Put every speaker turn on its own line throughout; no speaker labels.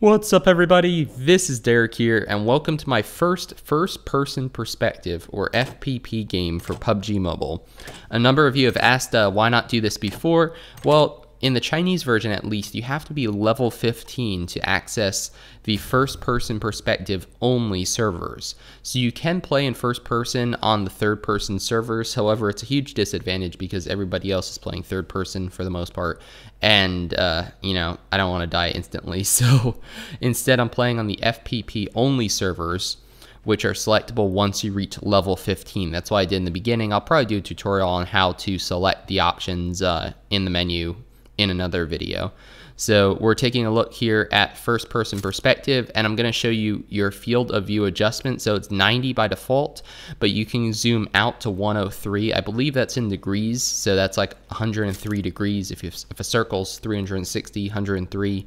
What's up, everybody? This is Derek here, and welcome to my first-person perspective, or FPP game for PUBG Mobile. A number of you have asked why not do this before. Well, in the Chinese version at least, you have to be level 15 to access the first-person perspective only servers. So you can play in first person on the third-person servers. However, it's a huge disadvantage because everybody else is playing third person for the most part. And, you know, I don't want to die instantly. So instead, I'm playing on the FPP only servers, which are selectable once you reach level 15. That's what I did in the beginning. I'll probably do a tutorial on how to select the options in the menu in another video. So we're taking a look here at first person perspective, and I'm going to show you your field of view adjustment. So it's 90 by default, but you can zoom out to 103. I believe that's in degrees, so that's like 103 degrees. If a circle's 360, 103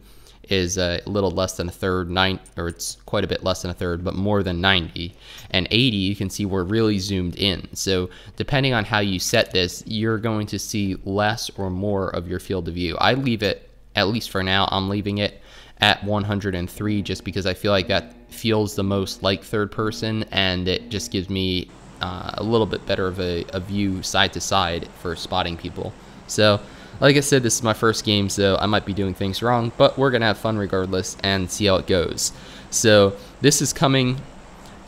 is a little less than a third, or it's quite a bit less than a third, but more than 90. And 80, you can see we're really zoomed in. So depending on how you set this, you're going to see less or more of your field of view. I leave it, at least for now, I'm leaving it at 103 just because I feel like that feels the most like third person, and it just gives me a little bit better of a view side to side for spotting people. So like I said, this is my first game, so I might be doing things wrong, but we're going to have fun regardless and see how it goes. So this is coming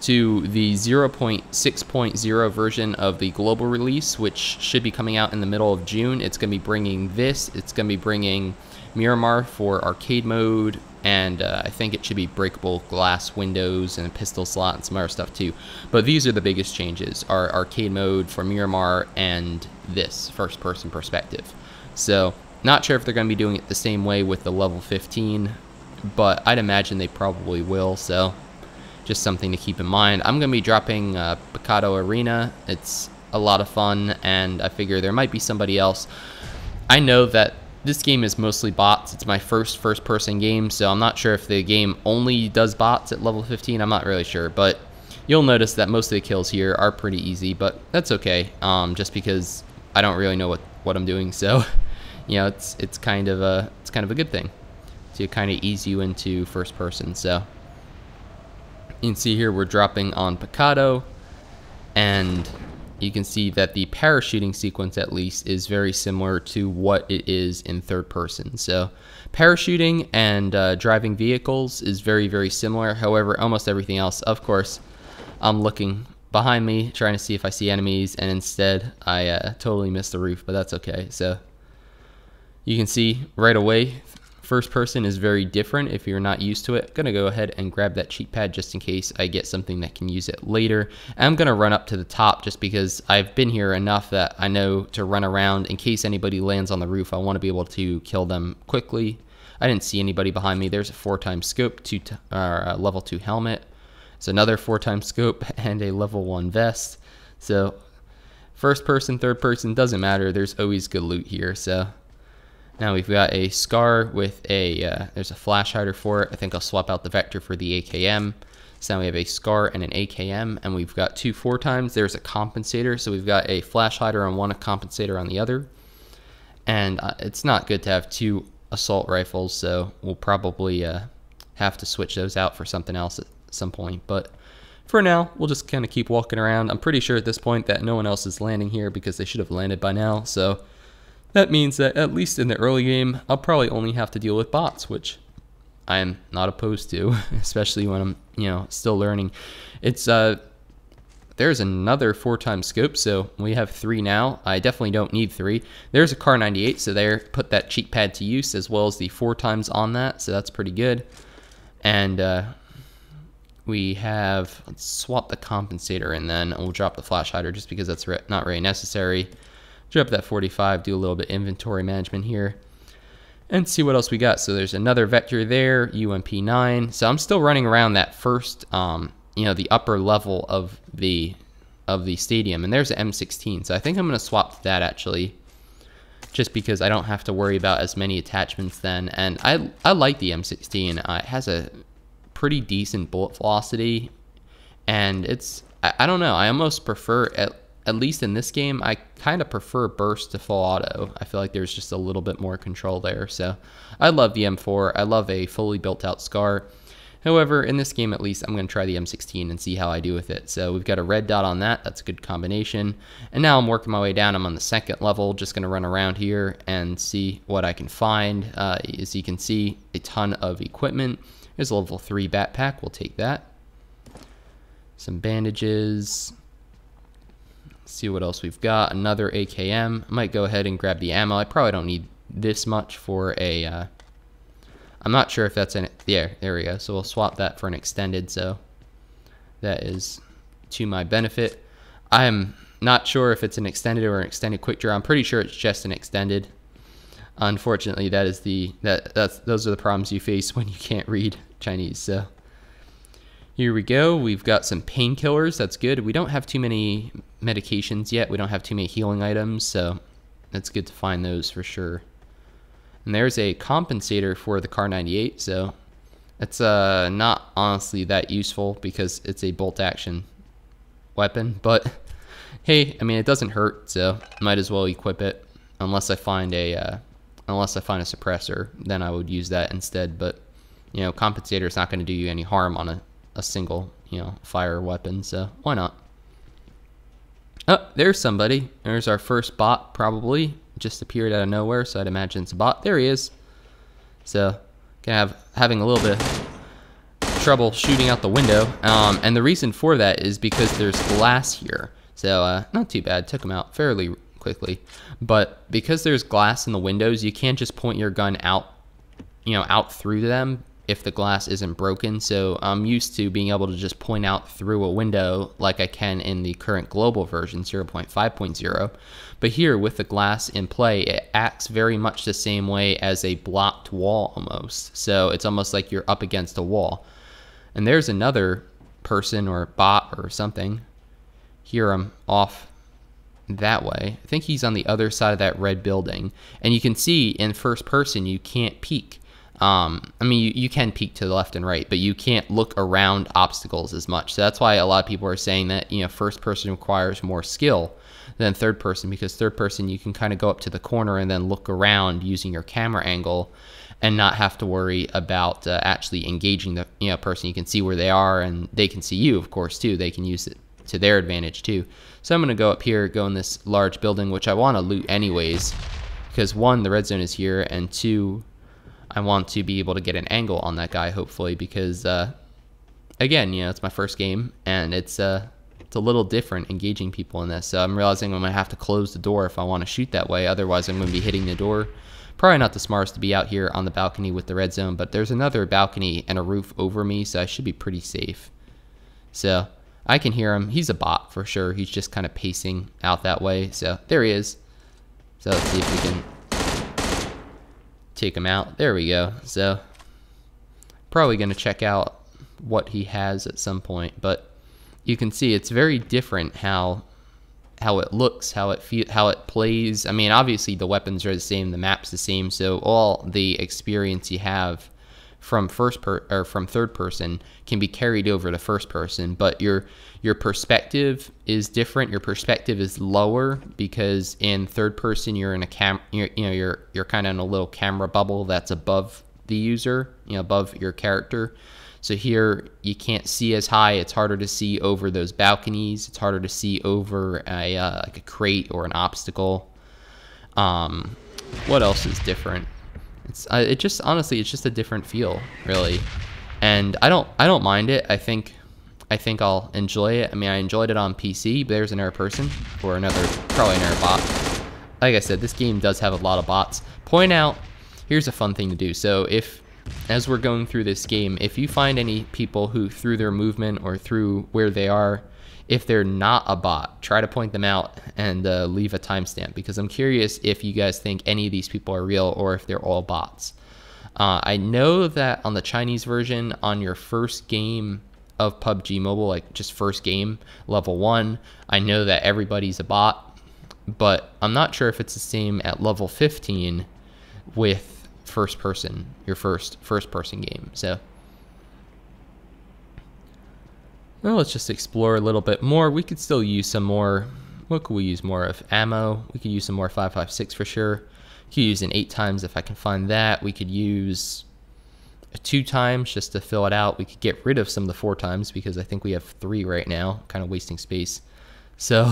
to the 0.6.0 version of the global release, which should be coming out in the middle of June. It's going to be bringing this. It's going to be bringing Miramar for arcade mode, and I think it should be breakable glass windows and a pistol slot and some other stuff too. But these are the biggest changes, our arcade mode for Miramar and this first-person perspective. So, not sure if they're going to be doing it the same way with the level 15, but I'd imagine they probably will, so just something to keep in mind. I'm going to be dropping Picado Arena. It's a lot of fun, and I figure there might be somebody else. I know that this game is mostly bots. It's my first-person game, so I'm not sure if the game only does bots at level 15. I'm not really sure, but you'll notice that most of the kills here are pretty easy, but that's okay, just because I don't really know what I'm doing, so you know, it's kind of a good thing to kind of ease you into first person. So you can see here we're dropping on Picado, and you can see that the parachuting sequence at least is very similar to what it is in third person. So parachuting and driving vehicles is very similar. However, almost everything else, of course, I'm looking behind me trying to see if I see enemies, and instead I totally missed the roof, but that's okay. So you can see right away first person is very different if you're not used to it. I'm gonna go ahead and grab that cheat pad just in case I get something that can use it later. And I'm gonna run up to the top just because I've been here enough that I know to run around in case anybody lands on the roof. I want to be able to kill them quickly. I didn't see anybody behind me. There's a 4x scope, level 2 helmet. It's another 4x scope and a level 1 vest. So first person, third person, doesn't matter. There's always good loot here. So now we've got a SCAR with there's a flash hider for it. I think I'll swap out the Vector for the AKM. So now we have a SCAR and an AKM, and we've got two 4x. There's a compensator. So we've got a flash hider on one, a compensator on the other. And it's not good to have two assault rifles, so we'll probably have to switch those out for something else at some point. But for now, we'll just kind of keep walking around. I'm pretty sure at this point that no one else is landing here because they should have landed by now. So that means that at least in the early game, I'll probably only have to deal with bots, which I am not opposed to, especially when I'm, you know, still learning. It's there's another 4x scope, so we have 3 now. I definitely don't need 3. There's a Car 98, so there, put that cheat pad to use as well as the 4x on that, so that's pretty good. And we have, let's swap the compensator in then, and we'll drop the flash hider just because that's not really necessary. Drop that 45, do a little bit inventory management here, and see what else we got. So there's another Vector there, UMP9. So I'm still running around that first, you know, the upper level of the stadium, and there's an M16. So I think I'm going to swap to that actually, just because I don't have to worry about as many attachments then. And I like the M16. It has a pretty decent bullet velocity, and it's, I don't know, I almost prefer, at at least in this game, I kind of prefer burst to full auto. I feel like there's just a little bit more control there. So I love the M4. I love a fully built out SCAR. However, in this game at least, I'm going to try the M16 and see how I do with it. So we've got a red dot on that. That's a good combination. And now I'm working my way down. I'm on the second level, just going to run around here and see what I can find. As you can see, a ton of equipment. There's a level 3 backpack. We'll take that. Some bandages. Let's see what else we've got. Another AKM. I might go ahead and grab the ammo. I probably don't need this much for a... I'm not sure if that's an... Yeah, there we go. So we'll swap that for an extended. So that is to my benefit. I'm not sure if it's an extended or an extended quick draw. I'm pretty sure it's just an extended. Unfortunately, that is those are the problems you face when you can't read Chinese. So here we go. We've got some painkillers. That's good. We don't have too many medications yet. We don't have too many healing items. So that's good to find those for sure. And there's a compensator for the Kar 98, so it's not honestly that useful because it's a bolt action weapon, but hey, I mean, it doesn't hurt, so might as well equip it unless I find a suppressor. Then I would use that instead. But you know, compensator is not going to do you any harm on a single, you know, fire weapon, so why not? Oh, there's somebody. There's our first bot, probably. Just appeared out of nowhere, so I'd imagine it's a bot. There he is. So, having a little bit of trouble shooting out the window. And the reason for that is because there's glass here. So, not too bad. Took him out fairly quickly. But because there's glass in the windows, you can't just point your gun out, you know, out through them if the glass isn't broken. So I'm used to being able to just point out through a window like I can in the current global version 0.5.0. But here with the glass in play, it acts very much the same way as a blocked wall almost. So it's almost like you're up against a wall. And there's another person or bot or something. Here I'm off that way. I think he's on the other side of that red building. And you can see in first person you can't peek. I mean, you can peek to the left and right, but you can't look around obstacles as much. So that's why a lot of people are saying that, you know, first person requires more skill than third person, because third person you can kind of go up to the corner and then look around using your camera angle and not have to worry about actually engaging the, you know, person. You can see where they are and they can see you, of course, too. They can use it to their advantage too. So I'm going to go up here, go in this large building, which I want to loot anyways, because one, the red zone is here, and two, I want to be able to get an angle on that guy, hopefully, because, again, you know, it's my first game, and it's a little different engaging people in this. So I'm realizing I'm going to have to close the door if I want to shoot that way. Otherwise, I'm going to be hitting the door. Probably not the smartest to be out here on the balcony with the red zone, but there's another balcony and a roof over me, so I should be pretty safe. So I can hear him. He's a bot for sure. He's just kind of pacing out that way. So there he is. So let's see if we can take him out. There we go. So probably going to check out what he has at some point, but you can see it's very different how it looks, how it plays. I mean, obviously the weapons are the same, the map's the same, so all the experience you have from third person can be carried over to first person, but your perspective is different. Your perspective is lower because in third person you're in a you're kind of in a little camera bubble that's above the user, you know, above your character. So here you can't see as high. It's harder to see over those balconies. It's harder to see over like a crate or an obstacle. What else is different? It just honestly, it's just a different feel, really, and I don't mind it. I think I'll enjoy it. I mean, I enjoyed it on PC, but there's another person or probably another bot. Like I said, this game does have a lot of bots. Point out, here's a fun thing to do. So as we're going through this game, if you find any people who through their movement or through where they are, if they're not a bot, try to point them out and leave a timestamp, because I'm curious if you guys think any of these people are real or if they're all bots. I know that on the Chinese version, on your first game of PUBG Mobile, like just first game, level 1, I know that everybody's a bot, but I'm not sure if it's the same at level 15 with first person, your first person game. So well, let's just explore a little bit more. We could still use some more What could we use more of? Ammo. We could use some more 5.56 for sure. We could use an 8 times if I can find that. We could use a 2 times just to fill it out. We could get rid of some of the 4 times because I think we have 3 right now, kind of wasting space. So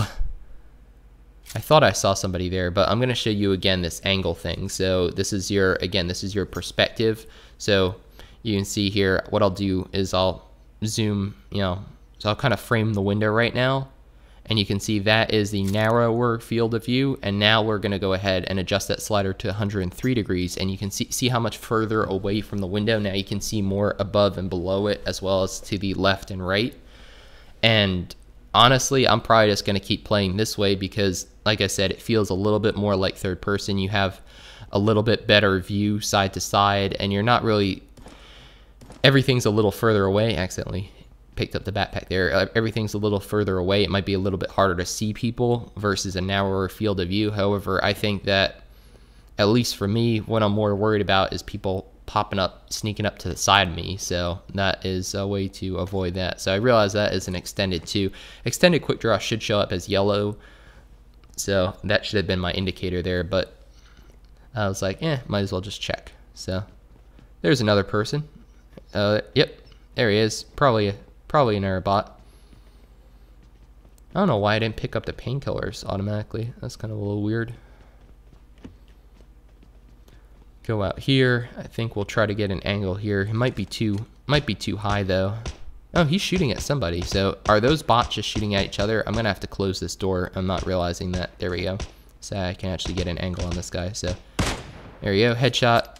I thought I saw somebody there, but I'm going to show you again this angle thing. So this is your, again, this is your perspective. So you can see here, what I'll do is I'll zoom, so I'll kind of frame the window right now. And you can see that is the narrower field of view. And now we're going to go ahead and adjust that slider to 103 degrees. And you can see how much further away from the window. Now you can see more above and below it, as well as to the left and right. And honestly, I'm probably just going to keep playing this way because, like I said, it feels a little bit more like third person. You have a little bit better view side to side, and you're not really, everything's a little further away. Accidentally picked up the backpack there. Everything's a little further away. It might be a little bit harder to see people versus a narrower field of view. However, I think that, at least for me, what I'm more worried about is people popping up, sneaking up to the side of me. So that is a way to avoid that. So I realize that is an extended too. Extended quick draw should show up as yellow. So that should have been my indicator there, but I was like, might as well just check. So there's another person. Yep, there he is. Probably an error bot. I don't know why I didn't pick up the painkillers automatically. That's kind of a little weird. Go out here. I think we'll try to get an angle here. It might be too high though. Oh, he's shooting at somebody. So are those bots just shooting at each other? I'm gonna have to close this door. I'm not realizing that. There we go. So I can actually get an angle on this guy. So there we go. Headshot,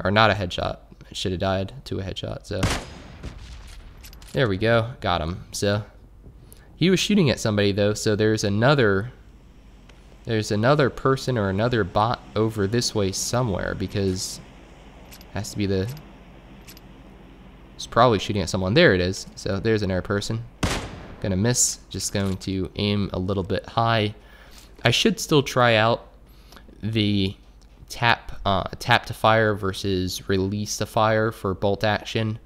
or not a headshot. I should have died to a headshot. So there we go. Got him. So he was shooting at somebody though. So there's another person or another bot over this way somewhere, because it has to be it's probably shooting at someone. There it is. So there's another person. Gonna miss. Just going to aim a little bit high. I should still try out the tap to fire versus release to fire for bolt action.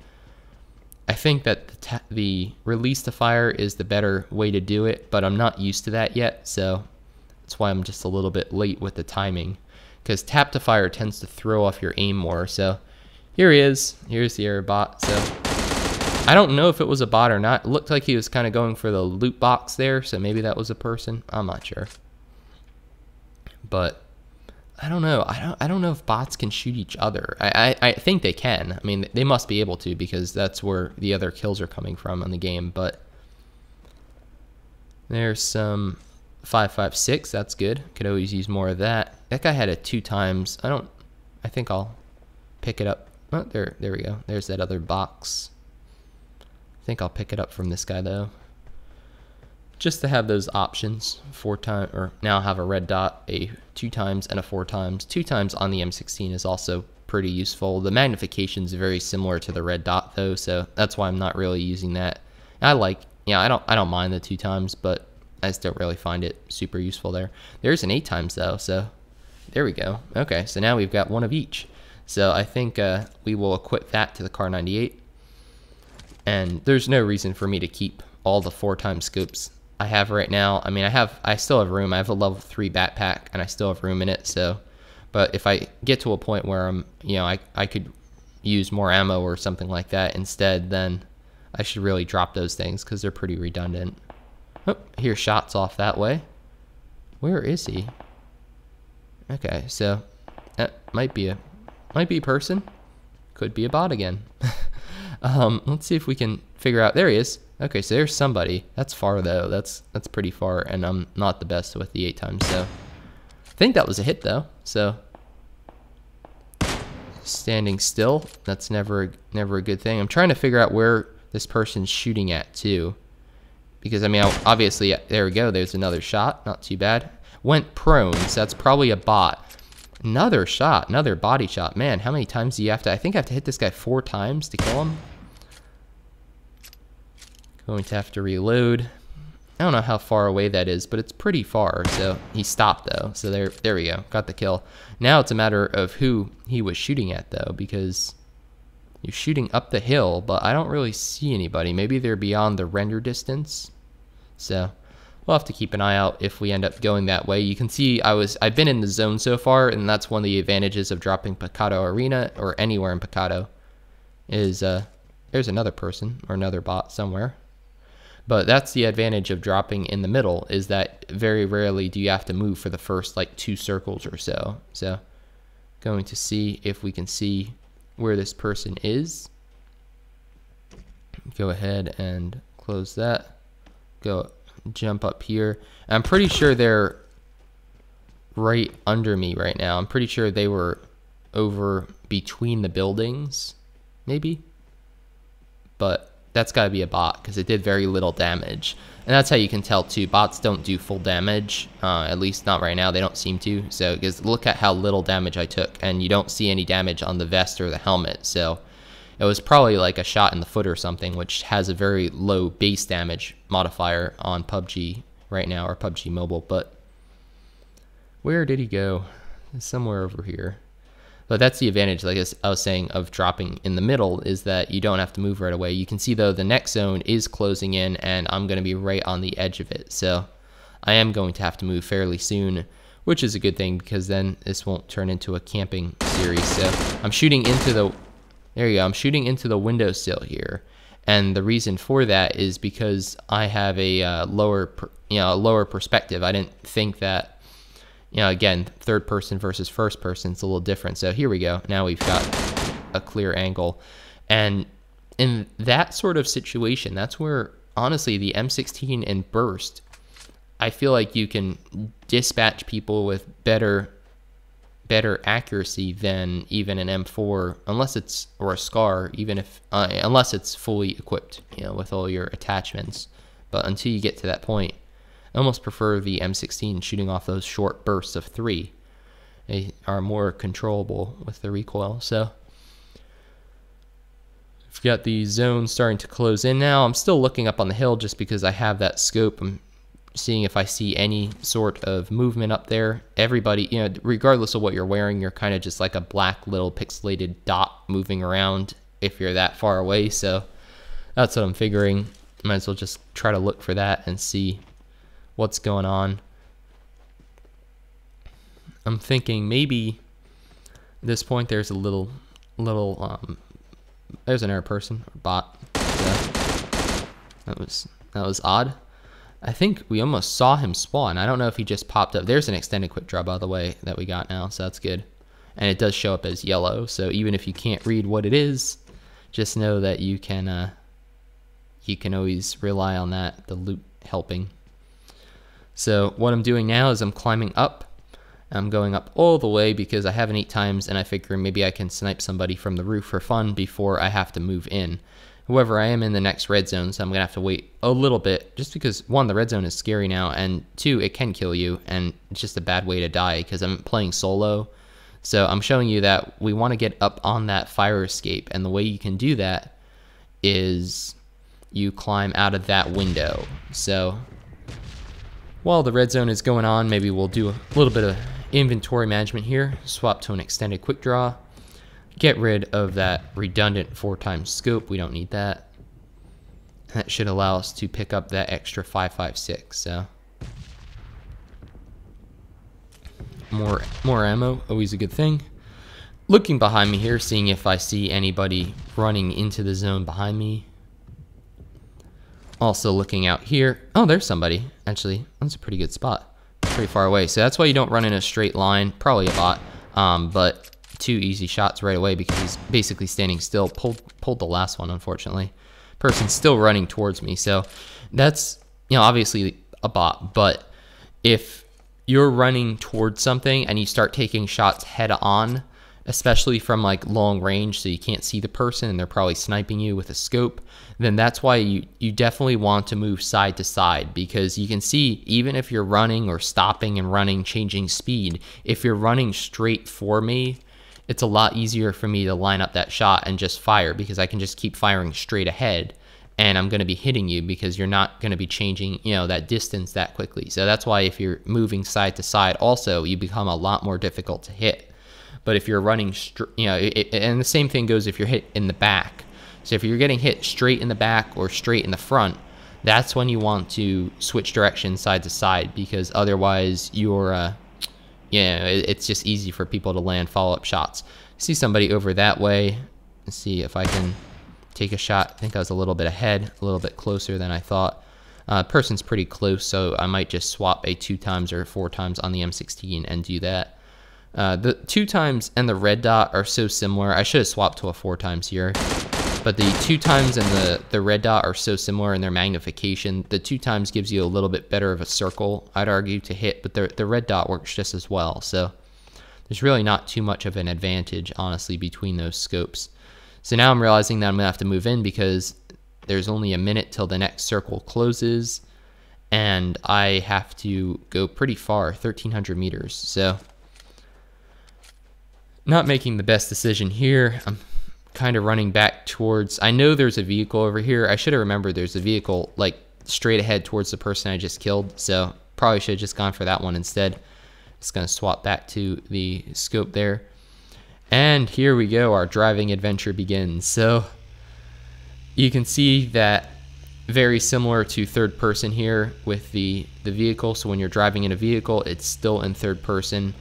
I think that the release to fire is the better way to do it, but I'm not used to that yet, so that's why I'm just a little bit late with the timing, because tap to fire tends to throw off your aim more. So here he is. Here's the error bot. So I don't know if it was a bot or not. It looked like he was kind of going for the loot box there, so maybe that was a person. I'm not sure. But I don't know. I don't know if bots can shoot each other. I think they can. I mean, they must be able to, because that's where the other kills are coming from in the game. But there's some 5.56. That's good. Could always use more of that. That guy had a 2 times. I think I'll pick it up. Oh, there we go. There's that other box. I think I'll pick it up from this guy though, just to have those options. 4 times, or now I have a red dot, a 2 times, and a 4 times. 2 times on the M16 is also pretty useful. The magnification is very similar to the red dot though, so that's why I'm not really using that. I don't mind the 2 times, but I just don't really find it super useful there. There's an 8 times though, so there we go. Okay, so now we've got one of each. So I think we will equip that to the Kar 98. And there's no reason for me to keep all the 4 times scopes I have right now. I mean, I still have room. I have a level 3 backpack and I still have room in it. So, but if I get to a point where I'm, I could use more ammo or something like that instead, then I should really drop those things because they're pretty redundant. Oh, here's shots off that way. Where is he? Okay, so that might be a person. Could be a bot again. Let's see if we can figure out. There he is. Okay, so there's somebody. That's far though. That's pretty far, and I'm not the best with the 8 times. So I think that was a hit though. So standing still. That's never a good thing. I'm trying to figure out where this person's shooting at too, because I mean, obviously, there we go. There's another shot. Not too bad. Went prone. So that's probably a bot. Another shot, another body shot. Man, how many times do you have to? I think I have to hit this guy 4 times to kill him. Going to have to reload. I don't know how far away that is, but it's pretty far. So he stopped though. So there we go. Got the kill. Now it's a matter of who he was shooting at though, because you're shooting up the hill, but I don't really see anybody. Maybe they're beyond the render distance. So we'll have to keep an eye out if we end up going that way. You can see I've been in the zone so far, and that's one of the advantages of dropping Picado Arena or anywhere in Picado is there's another person or another bot somewhere. But that's the advantage of dropping in the middle, is that very rarely do you have to move for the first like 2 circles or so. So going to see if we can see where this person is. Go ahead and close that. Go jump up here. I'm pretty sure they're right under me right now. I'm pretty sure they were over between the buildings, maybe. But that's got to be a bot because it did very little damage. And that's how you can tell too. Bots don't do full damage, at least not right now. They don't seem to. So because look at how little damage I took, and you don't see any damage on the vest or the helmet. So it was probably like a shot in the foot or something, which has a very low base damage modifier on PUBG right now, or PUBG Mobile. But where did he go? Somewhere over here. But that's the advantage, like I was saying, of dropping in the middle, is that you don't have to move right away. You can see, though, the next zone is closing in, and I'm going to be right on the edge of it. So I am going to have to move fairly soon, which is a good thing, because then this won't turn into a camping series. So I'm shooting into the, there you go, I'm shooting into the windowsill here. And the reason for that is because I have a lower perspective. I didn't think that, again, third person versus first person, it's a little different. So here we go. Now we've got a clear angle. And in that sort of situation, that's where, honestly, the M16 and Burst, I feel like you can dispatch people with better accuracy than even an M4, unless it's, or a Scar, even if, unless it's fully equipped, with all your attachments. But until you get to that point, I almost prefer the M16 shooting off those short bursts of 3. They are more controllable with the recoil. So we've got the zone starting to close in now. I'm still looking up on the hill just because I have that scope. I'm seeing if I see any sort of movement up there. Everybody, regardless of what you're wearing, you're kind of just like a black little pixelated dot moving around if you're that far away. So that's what I'm figuring. Might as well just try to look for that and see what's going on. I'm thinking maybe at this point there's a little there's another person or bot. So that was odd. I think we almost saw him spawn. I don't know if he just popped up. There's an extended quick draw, by the way, that we got now, so that's good. And it does show up as yellow, so even if you can't read what it is, just know that you can always rely on that, the loot helping. So what I'm doing now is I'm climbing up. I'm going up all the way because I have an 8 times, and I figure maybe I can snipe somebody from the roof for fun before I have to move in. However, I am in the next red zone, so I'm going to have to wait a little bit, just because, 1, the red zone is scary now, and 2, it can kill you, and it's just a bad way to die because I'm playing solo. So I'm showing you that we want to get up on that fire escape, and the way you can do that is you climb out of that window. So while the red zone is going on, maybe we'll do a little bit of inventory management here. Swap to an extended quick draw. Get rid of that redundant 4x scope. We don't need that. That should allow us to pick up that extra 5.56. So more ammo, always a good thing. Looking behind me here, seeing if I see anybody running into the zone behind me. Also looking out here. Oh, there's somebody. Actually, that's a pretty good spot. Pretty far away. So that's why you don't run in a straight line. Probably a bot. But 2 easy shots right away because he's basically standing still. Pulled the last one, unfortunately. Person's still running towards me. So that's, obviously a bot. But if you're running towards something and you start taking shots head on, especially from like long range, so you can't see the person and they're probably sniping you with a scope, then that's why you definitely want to move side to side, because you can see even if you're running or stopping and running, changing speed, if you're running straight for me, it's a lot easier for me to line up that shot and just fire, because I can just keep firing straight ahead and I'm going to be hitting you because you're not going to be changing, that distance that quickly. So that's why if you're moving side to side, also you become a lot more difficult to hit. But if you're running, and the same thing goes if you're hit in the back. So if you're getting hit straight in the back or straight in the front, that's when you want to switch direction side to side, because otherwise you're it's just easy for people to land follow-up shots. See somebody over that way. Let's see if I can take a shot. I think I was a little bit ahead, a little bit closer than I thought. Person's pretty close, so I might just swap a 2x or 4x on the M16 and do that. The 2x and the red dot are so similar. I should have swapped to a 4x here, but the 2x and the red dot are so similar in their magnification. The 2x gives you a little bit better of a circle, I'd argue, to hit, but the red dot works just as well. So there's really not too much of an advantage, honestly, between those scopes. So now I'm realizing that I'm gonna have to move in because there's only a minute till the next circle closes, and I have to go pretty far, 1,300 meters. So not making the best decision here. I'm kind of running back towards, I know there's a vehicle over here. I should have remembered there's a vehicle like straight ahead towards the person I just killed, so probably should have just gone for that one instead. Just gonna swap back to the scope there. And here we go, our driving adventure begins. So you can see that very similar to third person here with the vehicle. So when you're driving in a vehicle, it's still in third person.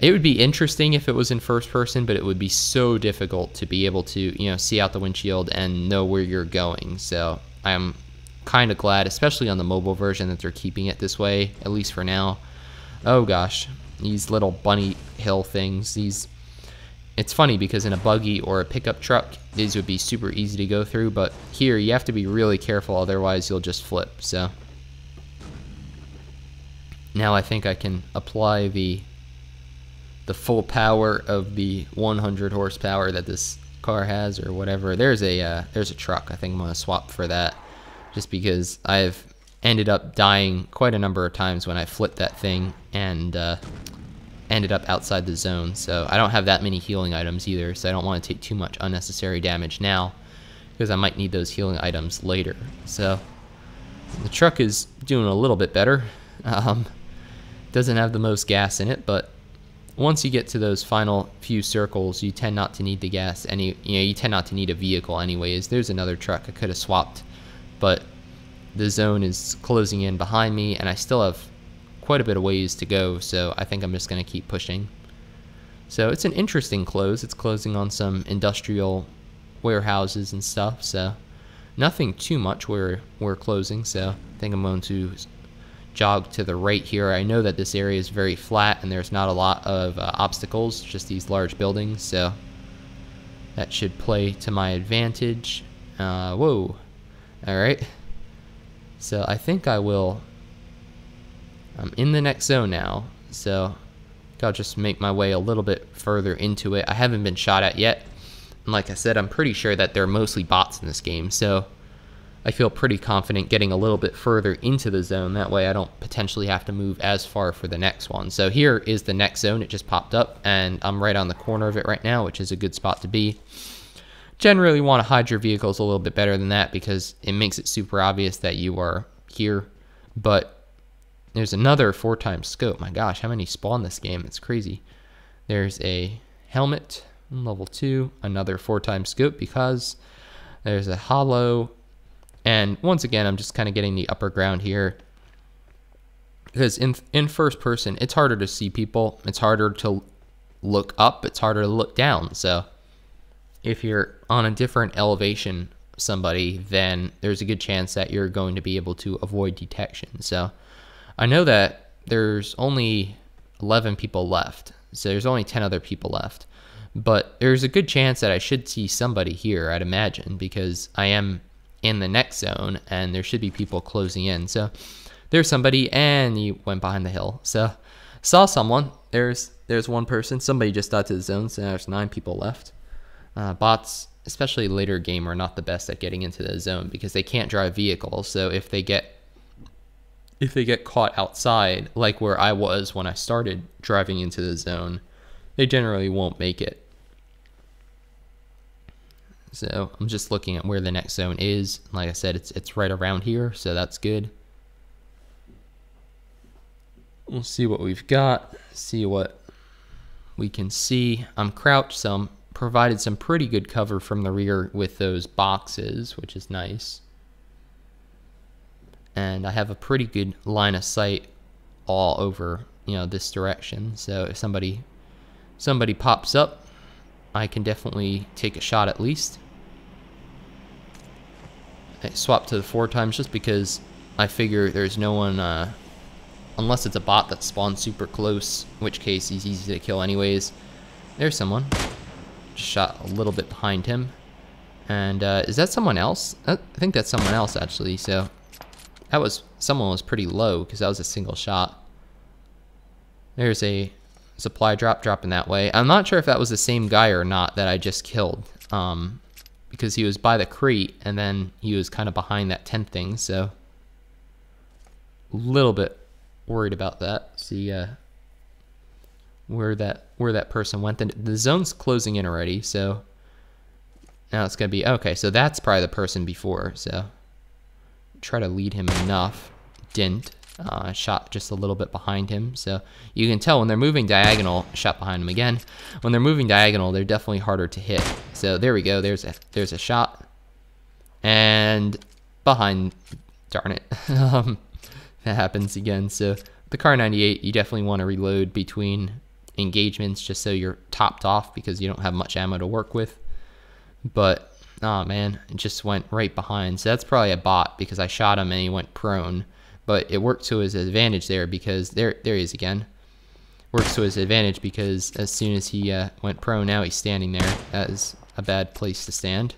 It would be interesting if it was in first person, but it would be so difficult to be able to, you know, see out the windshield and know where you're going. So I'm kind of glad, especially on the mobile version, that they're keeping it this way, at least for now. Oh gosh, these little bunny hill things, it's funny because in a buggy or a pickup truck, these would be super easy to go through, but here you have to be really careful, otherwise you'll just flip. So now I think I can apply the full power of the 100 horsepower that this car has, or whatever. There's a truck. I think I'm gonna swap for that, just because I've ended up dying quite a number of times when I flipped that thing and ended up outside the zone. So I don't have that many healing items either, so I don't want to take too much unnecessary damage now, because I might need those healing items later. So the truck is doing a little bit better. Doesn't have the most gas in it, but once you get to those final few circles, you tend not to need the gas you tend not to need a vehicle anyways. There's another truck I could have swapped, but the zone is closing in behind me and I still have quite a bit of ways to go, so I think I'm just going to keep pushing. So it's an interesting close. It's closing on some industrial warehouses and stuff, so nothing too much where we're closing. So I think I'm going to jog to the right here. I know that this area is very flat and there's not a lot of obstacles, just these large buildings, so that should play to my advantage. Whoa. Alright. So I think I'm in the next zone now, so I'll just make my way a little bit further into it. I haven't been shot at yet, and like I said, I'm pretty sure that they're mostly bots in this game, so I feel pretty confident getting a little bit further into the zone. That way I don't potentially have to move as far for the next one. So here is the next zone. It just popped up, and I'm right on the corner of it right now, which is a good spot to be. Generally want to hide your vehicles a little bit better than that, because it makes it super obvious that you are here. But there's another 4x scope. My gosh, how many spawn this game? It's crazy. There's a helmet, level 2, another 4x scope because there's a hollow. And once again, I'm just kind of getting the upper ground here, because in first person, it's harder to see people. It's harder to look up. It's harder to look down. So if you're on a different elevation somebody, then there's a good chance that you're going to be able to avoid detection. So I know that there's only 11 people left, so there's only 10 other people left, but there's a good chance that I should see somebody here, I'd imagine, because I am in the next zone and there should be people closing in. So there's somebody, and he went behind the hill. So saw someone. There's one person. Somebody just got to the zone, so there's 9 people left. Bots, especially later game, are not the best at getting into the zone because they can't drive vehicles. So if they get caught outside, like where I was when I started driving into the zone, they generally won't make it. So I'm just looking at where the next zone is. Like I said, it's right around here, so that's good. We'll see what we've got, see what we can see. I'm crouched, so I'm provided some pretty good cover from the rear with those boxes, which is nice. and I have a pretty good line of sight all over, you know, this direction. So if somebody pops up, I can definitely take a shot at least. I swapped to the 4 times just because I figure there's no one, unless it's a bot that spawns super close, in which case he's easy to kill anyways. There's someone. Just shot a little bit behind him. And is that someone else? I think that's someone else actually. So someone was pretty low because that was a single shot. There's a supply drop dropping that way. I'm not sure if that was the same guy or not that I just killed. Because he was by the crate and then he was kind of behind that tent thing, so a little bit worried about that. See where that person went. The zone's closing in already, so now it's gonna be okay. So that's probably the person before. So try to lead him enough. Didn't. Shot just a little bit behind him, so you can tell when they're moving diagonal. Shot behind him again. When they're moving diagonal, they're definitely harder to hit. So there we go. There's a shot, and behind. Darn it, that happens again. So the Kar 98, you definitely want to reload between engagements just so you're topped off because you don't have much ammo to work with. But oh man, it just went right behind. So that's probably a bot because I shot him and he went prone. But it worked to his advantage there because there he is again. Works to his advantage because as soon as he went prone, now he's standing there. That is a bad place to stand.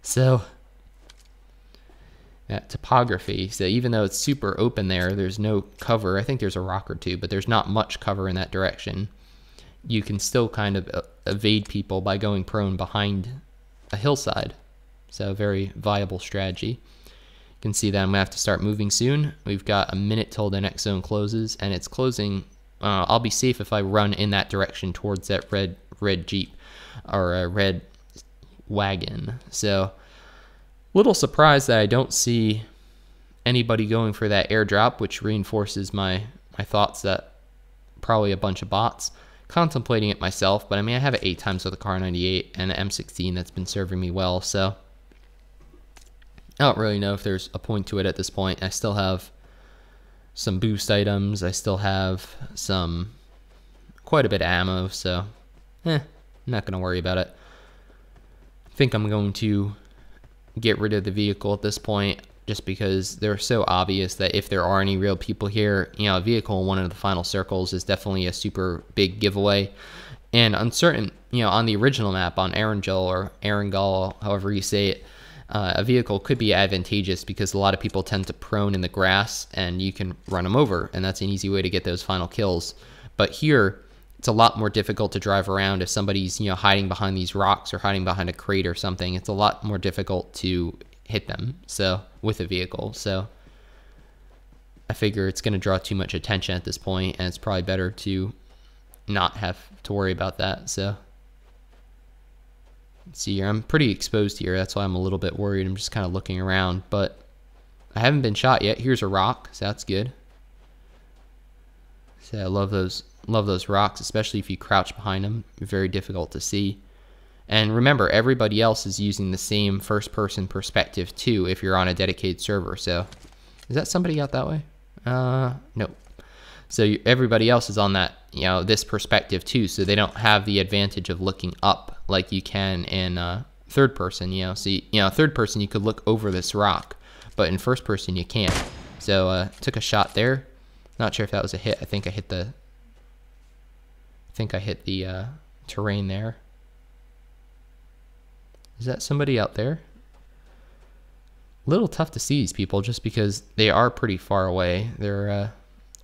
So that topography. So even though it's super open there, there's no cover. I think there's a rock or two, but there's not much cover in that direction. You can still kind of evade people by going prone behind a hillside. So very viable strategy. You can see that I'm gonna have to start moving soon. We've got a minute till the next zone closes, and it's closing. I'll be safe if I run in that direction towards that red Jeep or a red wagon. So little surprised that I don't see anybody going for that airdrop, which reinforces my thoughts that probably a bunch of bots. Contemplating it myself, but I mean I have it 8 times with a Kar 98 and an M16 that's been serving me well, so I don't really know if there's a point to it at this point. I still have some boost items. I still have quite a bit of ammo, so I'm not going to worry about it. I think I'm going to get rid of the vehicle at this point just because they're so obvious that if there are any real people here, you know, a vehicle in one of the final circles is definitely a super big giveaway. And on certain, you know, on the original map, on Erangel or Erangel, however you say it, a vehicle could be advantageous because a lot of people tend to prone in the grass and you can run them over, and that's an easy way to get those final kills. But here, it's a lot more difficult to drive around if somebody's, you know, hiding behind these rocks or hiding behind a crate or something. It's a lot more difficult to hit them, so with a vehicle. So I figure it's going to draw too much attention at this point, and it's probably better to not have to worry about that. So let's see here. I'm pretty exposed here. That's why I'm a little bit worried. I'm just kind of looking around, but I haven't been shot yet. Here's a rock, so that's good. So I love those rocks, especially if you crouch behind them. Very difficult to see. And remember, everybody else is using the same first-person perspective too if you're on a dedicated server. So is that somebody out that way? Nope. So everybody else is on that, you know, this perspective too, so they don't have the advantage of looking up like you can in third person, you know. So, you know, third person you could look over this rock, but in first person you can't. So took a shot there. Not sure if that was a hit. I think I hit the terrain there. Is that somebody out there? A little tough to see these people just because they are pretty far away. They're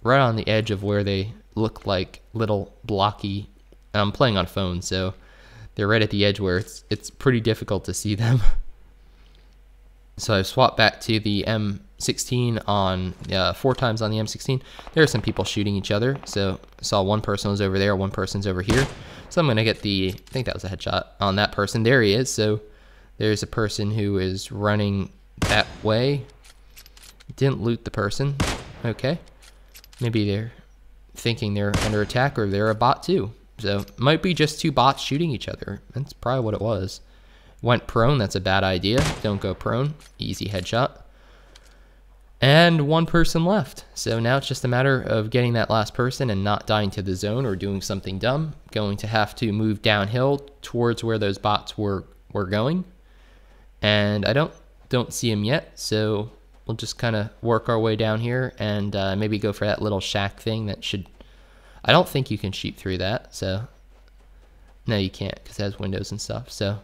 right on the edge of where they look like little blocky. I'm playing on a phone, so they're right at the edge where it's pretty difficult to see them. So I've swapped back to the M16 on 4 times on the M16. There are some people shooting each other. So I saw one person was over there, one person's over here. So I'm gonna get I think that was a headshot on that person. There he is. So there's a person who is running that way. Didn't loot the person. Okay. Maybe they're thinking they're under attack, or they're a bot too. So might be just 2 bots shooting each other. That's probably what it was. Went prone. That's a bad idea. Don't go prone. Easy headshot. And one person left. So now it's just a matter of getting that last person and not dying to the zone or doing something dumb. Going to have to move downhill towards where those bots were going. And I don't see them yet, so we'll just kind of work our way down here and maybe go for that little shack thing that should... I don't think you can shoot through that, so... No, you can't, because it has windows and stuff, so...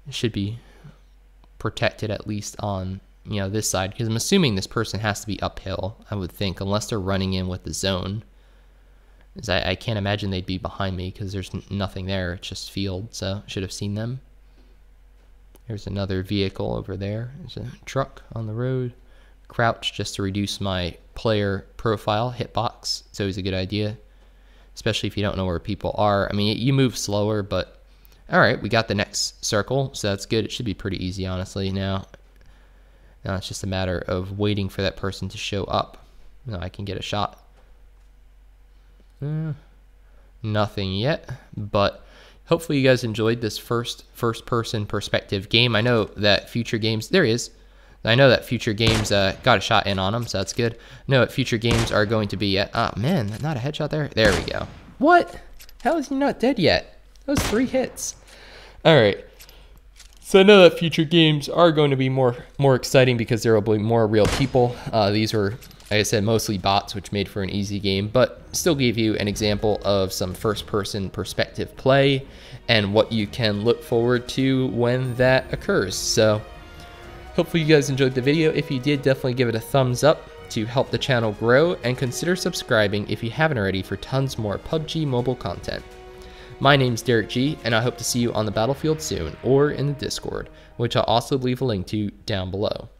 It should be protected at least on, you know, this side, because I'm assuming this person has to be uphill, I would think, unless they're running in with the zone. I can't imagine they'd be behind me, because there's nothing there, it's just field, so I should have seen them. There's another vehicle over there. There's a truck on the road. Crouch just to reduce my player profile. Hitbox. It's always a good idea, especially if you don't know where people are. I mean, you move slower, but all right, we got the next circle, so that's good. It should be pretty easy, honestly. Now it's just a matter of waiting for that person to show up. Now I can get a shot. Nothing yet, but hopefully you guys enjoyed this first person perspective game. I know that future games, there he is. I know that future games got a shot in on him, so that's good. I know that future games are going to be, oh man, not a headshot there. There we go. What? How is he not dead yet? That was 3 hits. All right. So I know that future games are going to be more exciting because there will be more real people. These were, like I said, mostly bots, which made for an easy game, but still gave you an example of some first-person perspective play and what you can look forward to when that occurs. So hopefully you guys enjoyed the video. If you did, definitely give it a thumbs up to help the channel grow, and consider subscribing if you haven't already for tons more PUBG Mobile content. My name's Derek G, and I hope to see you on the battlefield soon or in the Discord, which I'll also leave a link to down below.